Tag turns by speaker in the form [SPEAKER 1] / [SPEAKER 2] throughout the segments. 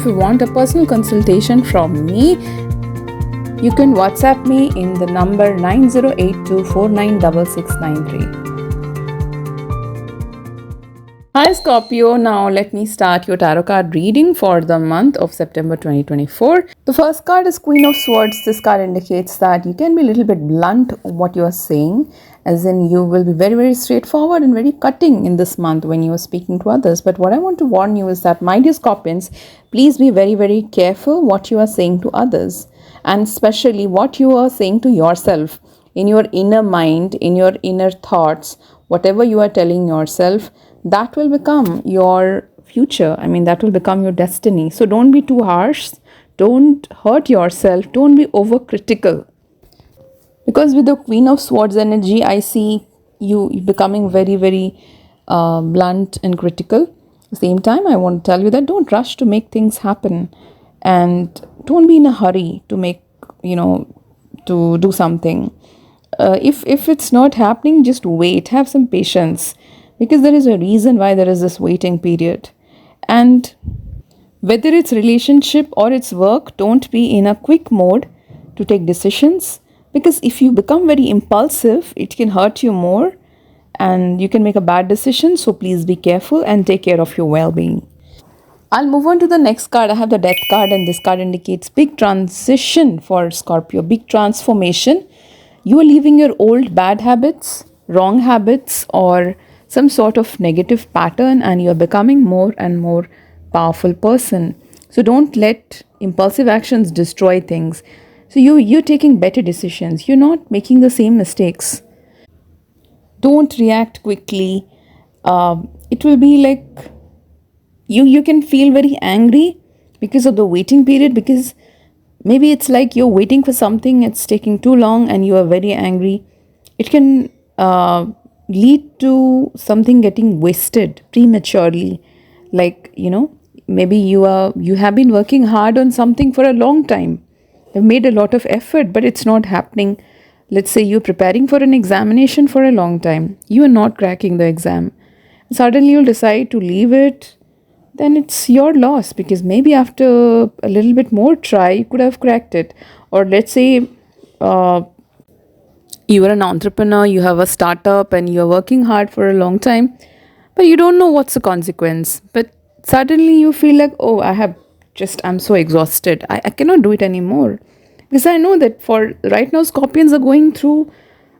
[SPEAKER 1] if you want a personal consultation from me, you can WhatsApp me in the number 9082496693. Hi Scorpio, now let me start your tarot card reading for the month of September 2024. The first card is Queen of Swords. This card indicates that you can be a little bit blunt what you are saying, as in you will be very, very straightforward and very cutting in this month when you are speaking to others. But what I want to warn you is that, my dear Scorpions, please be very, very careful what you are saying to others, and especially what you are saying to yourself in your inner mind, in your inner thoughts. Whatever you are telling yourself, that will become your future. That will become your destiny. So don't be too harsh. Don't hurt yourself. Don't be overcritical. Because with the Queen of Swords energy, I see you becoming very, very blunt and critical. At the same time, I want to tell you that don't rush to make things happen. And don't be in a hurry to make, to do something. If it's not happening, just wait. Have some patience. Because there is a reason why there is this waiting period. And whether it's relationship or it's work, don't be in a quick mode to take decisions. Because if you become very impulsive, it can hurt you more and you can make a bad decision. So please be careful and take care of your well-being. I'll move on to the next card. I have the Death card, and this card indicates big transition for Scorpio, big transformation. You are leaving your old bad habits, wrong habits, or some sort of negative pattern, and you're becoming more and more powerful person. So don't let impulsive actions destroy things. So you're taking better decisions. You're not making the same mistakes. Don't react quickly. It will be like you can feel very angry because of the waiting period, because maybe it's like you're waiting for something, it's taking too long and you are very angry. It can lead to something getting wasted prematurely. Like, maybe you have been working hard on something for a long time. You've made a lot of effort, but it's not happening. Let's say you're preparing for an examination for a long time. You are not cracking the exam. Suddenly you'll decide to leave it. Then it's your loss, because maybe after a little bit more try, you could have cracked it. Or let's say you are an entrepreneur, you have a startup and you're working hard for a long time, but you don't know what's the consequence. But suddenly you feel like, oh, I'm so exhausted. I cannot do it anymore. Because I know that for right now, Scorpions are going through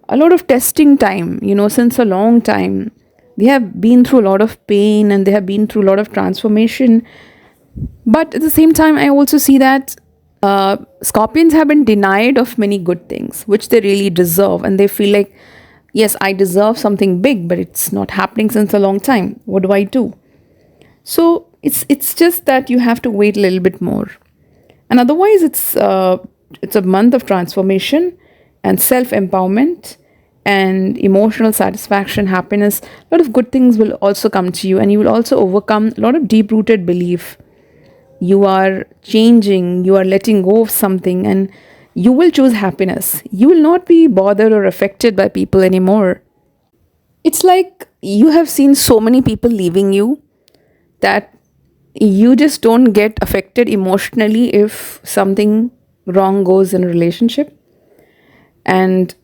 [SPEAKER 1] a lot of testing time, since a long time. They have been through a lot of pain and they have been through a lot of transformation. But at the same time, I also see that Scorpions have been denied of many good things, which they really deserve. And they feel like, yes, I deserve something big, but it's not happening since a long time. What do I do? So it's just that you have to wait a little bit more. And otherwise, it's a month of transformation and self-empowerment and emotional satisfaction, happiness. A lot of good things will also come to you, and you will also overcome a lot of deep-rooted belief. You are changing, you are letting go of something, and you will choose happiness. You will not be bothered or affected by people anymore. It's like you have seen so many people leaving you that you just don't get affected emotionally if something wrong goes in a relationship. And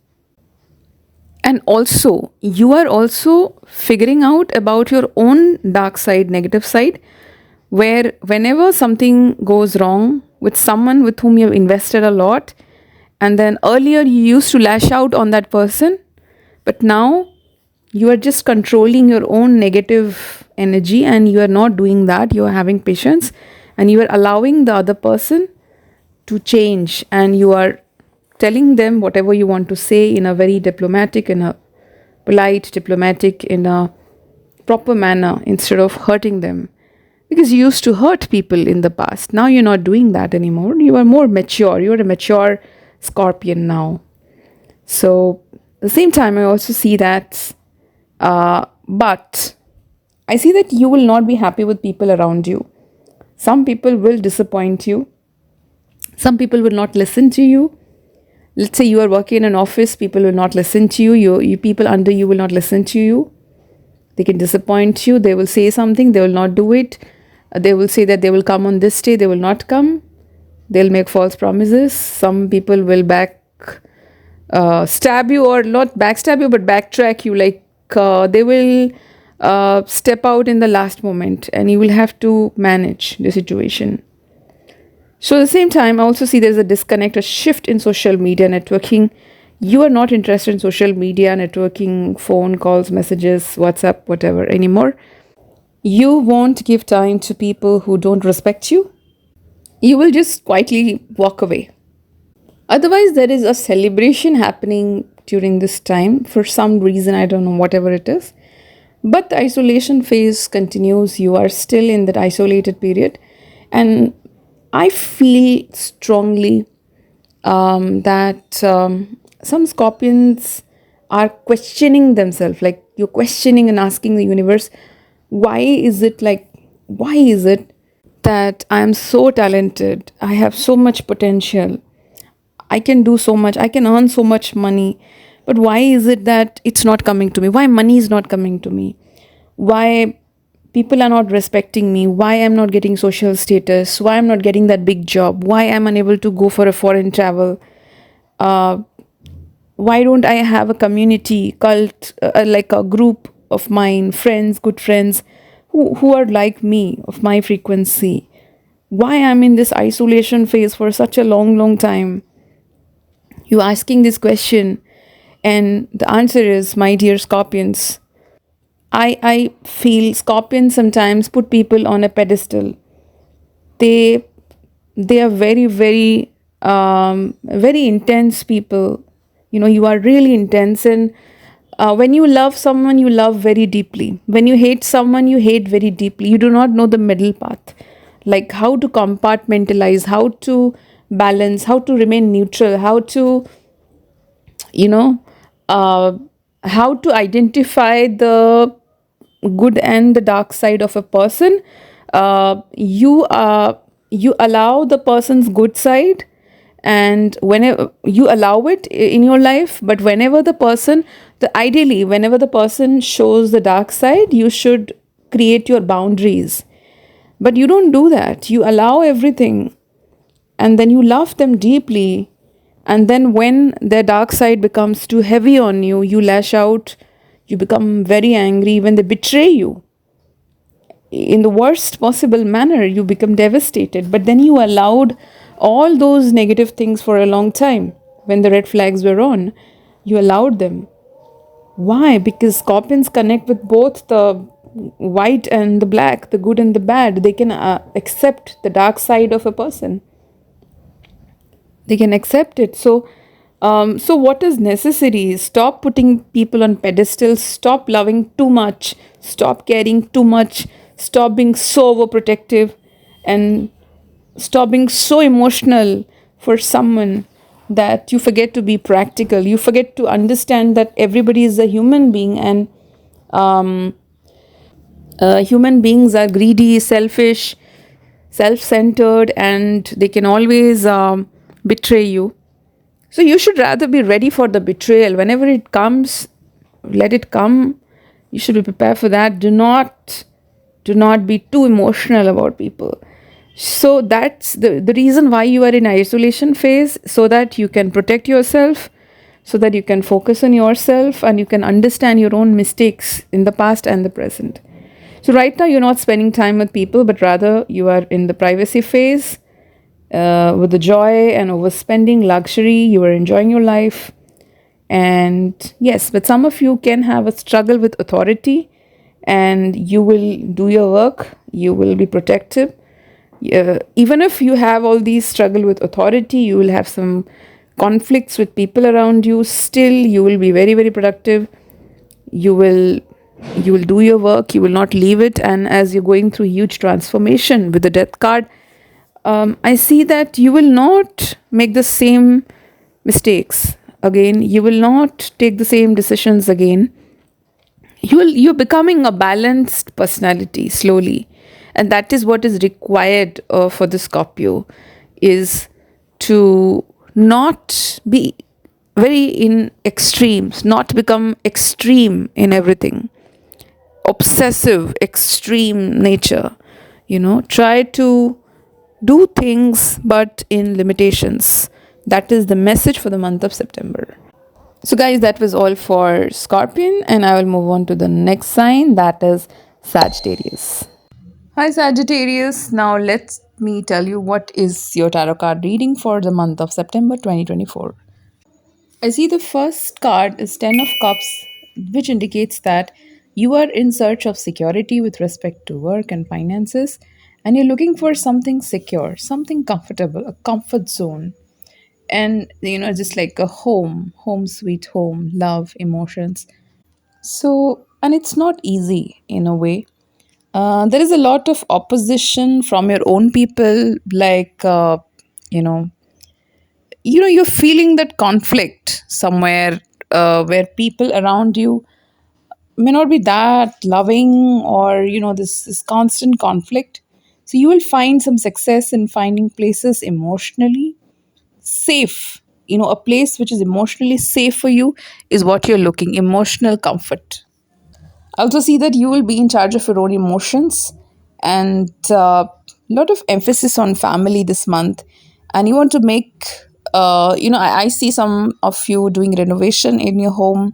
[SPEAKER 1] also, you are also figuring out about your own dark side, negative side, where whenever something goes wrong with someone with whom you've invested a lot, and then earlier you used to lash out on that person, but now you are just controlling your own negative energy, and you are not doing that. You are having patience and you are allowing the other person to change, and you are telling them whatever you want to say in a very diplomatic, in a polite, diplomatic, in a proper manner, instead of hurting them. Because you used to hurt people in the past. Now you're not doing that anymore. You are more mature. You're a mature Scorpion now. So at the same time, I also see that, but I see that you will not be happy with people around you. Some people will disappoint you. Some people will not listen to you. Let's say you are working in an office, people will not listen to you. You people under you will not listen to you. They can disappoint you. They will say something, they will not do it. They will say that they will come on this day, they will not come. They'll make false promises. Some people will stab you, or not backstab you, but backtrack you. Like they will step out in the last moment, and you will have to manage the situation. So at the same time, I also see there's a disconnect, a shift in social media networking. You are not interested in social media networking, phone calls, messages, WhatsApp, whatever anymore. You won't give time to people who don't respect you. You will just quietly walk away. Otherwise, there is a celebration happening during this time for some reason, I don't know, whatever it is. But the isolation phase continues. You are still in that isolated period. And I feel strongly that some Scorpions are questioning themselves. Like you're questioning and asking the universe, why is it that I am so talented? I have so much potential. I can do so much. I can earn so much money. But why is it that it's not coming to me? Why money is not coming to me? Why people are not respecting me? Why I'm not getting social status? Why I'm not getting that big job? Why I'm unable to go for a foreign travel? Why don't I have a community, cult, like a group of mine, friends, good friends, who are like me, of my frequency? Why I'm in this isolation phase for such a long time? You asking this question, and the answer is, my dear Scorpions, I feel Scorpions sometimes put people on a pedestal. They are very very intense people. You are really intense, and when you love someone, you love very deeply. When you hate someone, you hate very deeply. You do not know the middle path, like how to compartmentalize, how to balance, how to remain neutral, how to how to identify the good and the dark side of a person. You allow the person's good side, and whenever you allow it in your life, but whenever the person shows the dark side, you should create your boundaries. But you don't do that. You allow everything, and then you love them deeply. And then when their dark side becomes too heavy on you, you lash out, you become very angry. When they betray you in the worst possible manner, you become devastated. But then you allowed all those negative things for a long time. When the red flags were on, you allowed them. Why? Because Scorpions connect with both the white and the black, the good and the bad. They can accept the dark side of a person. They can accept it. So what is necessary is stop putting people on pedestals, stop loving too much, stop caring too much, stop being so overprotective, and stop being so emotional for someone that you forget to be practical. You forget to understand that everybody is a human being, and human beings are greedy, selfish, self-centered, and they can always betray you. So you should rather be ready for the betrayal. Whenever it comes, let it come. You should be prepared for that. Do not be too emotional about people. So that's the reason why you are in isolation phase, so that you can protect yourself, so that you can focus on yourself, and you can understand your own mistakes in the past and the present. So right now you're not spending time with people, but rather you are in the privacy phase, with the joy and overspending, luxury. You are enjoying your life. And yes, but some of you can have a struggle with authority, and you will do your work. You will be protective. Even if you have all these struggle with authority, you will have some conflicts with people around you. Still, you will be very, very productive. You will do your work. You will not leave it. And as you're going through huge transformation with the death card, I see that you will not make the same mistakes again. You will not take the same decisions again. You're becoming a balanced personality slowly, and that is what is required for the Scorpio, is to not be very in extremes, not become extreme in everything, obsessive, extreme nature. Try to do things but in limitations. That is the message for the month of September. So, guys, that was all for Scorpion, and I will move on to the next sign, that is Sagittarius. Hi, Sagittarius. Now, let me tell you what is your tarot card reading for the month of September 2024. I see the first card is Ten of Cups, which indicates that you are in search of security with respect to work and finances, and you're looking for something secure, something comfortable, a comfort zone, and just like a home sweet home, love, emotions. So, and it's not easy in a way. There is a lot of opposition from your own people, like you know you're feeling that conflict somewhere, where people around you may not be that loving, or this constant conflict. So you will find some success in finding places emotionally safe. A place which is emotionally safe for you is what you're looking, emotional comfort. I also see that you will be in charge of your own emotions, and a lot of emphasis on family this month. And you want to make, I see some of you doing renovation in your home,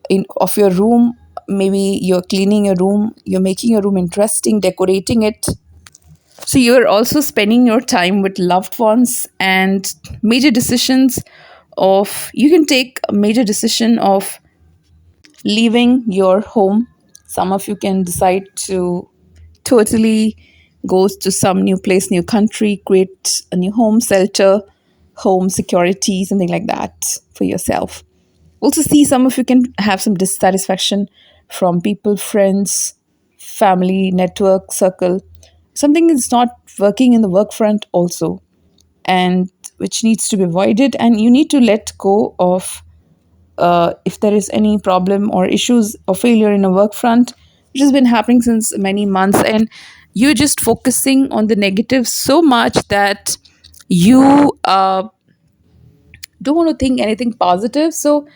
[SPEAKER 1] in of your room. Maybe you're cleaning your room, you're making your room interesting, decorating it. So you're also spending your time with loved ones, and major decisions of you can take a major decision of leaving your home. Some of you can decide to totally go to some new place, new country, create a new home, shelter, home security, something like that for yourself. Also, see some of you can have some dissatisfaction from people, friends, family, network, circle. Something is not working in the work front also, and which needs to be avoided. And you need to let go of if there is any problem or issues or failure in a work front, which has been happening since many months, and you're just focusing on the negative so much that you don't want to think anything positive. So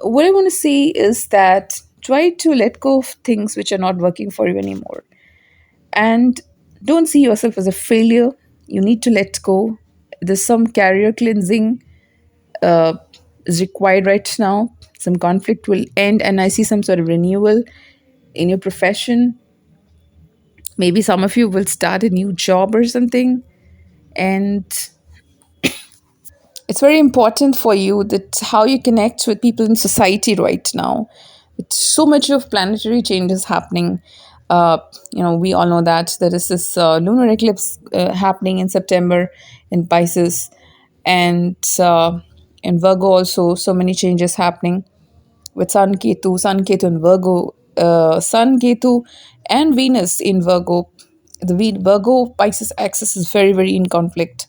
[SPEAKER 1] what I want to say is that try to let go of things which are not working for you anymore, and don't see yourself as a failure. You need to let go. There's some career cleansing uh, is required right now. Some conflict will end, and I see some sort of renewal in your profession. Maybe some of you will start a new job or something, and it's very important for you that how you connect with people in society right now. It's so much of planetary changes happening. We all know that there is this lunar eclipse happening in September in Pisces, and in Virgo also so many changes happening with Sun Ketu in Virgo, Sun Ketu and Venus in Virgo. The Virgo Pisces axis is very, very in conflict.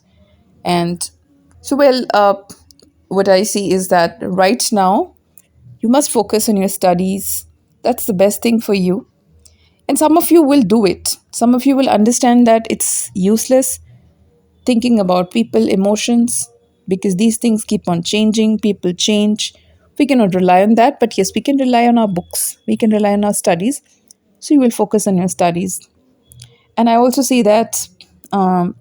[SPEAKER 1] And so, well, what I see is that right now you must focus on your studies. That's the best thing for you. And some of you will do it. Some of you will understand that it's useless thinking about people, emotions, because these things keep on changing, people change. We cannot rely on that, but yes, we can rely on our books, we can rely on our studies. So you will focus on your studies. And I also see that um,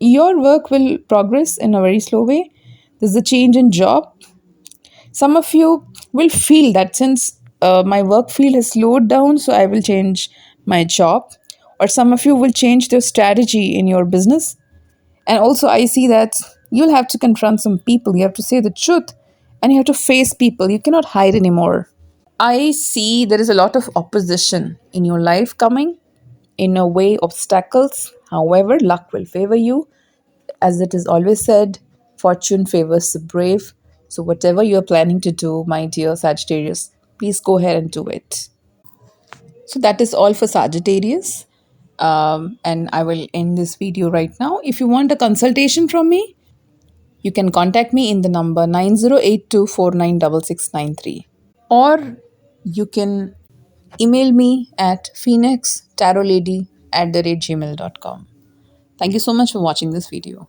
[SPEAKER 1] your work will progress in a very slow way. There's a change in job. Some of you will feel that since my work field has slowed down, so I will change my job. Or some of you will change their strategy in your business. And also, I see that you'll have to confront some people. You have to say the truth, and you have to face people. You cannot hide anymore. I see there is a lot of opposition in your life coming, in a way, obstacles. However, luck will favor you. As it is always said, fortune favors the brave. So, whatever you are planning to do, my dear Sagittarius, please go ahead and do it. So, that is all for Sagittarius. And I will end this video right now. If you want a consultation from me, you can contact me in the number 9082496693, or you can email me at phoenixtarotlady@gmail.com. Thank you so much for watching this video.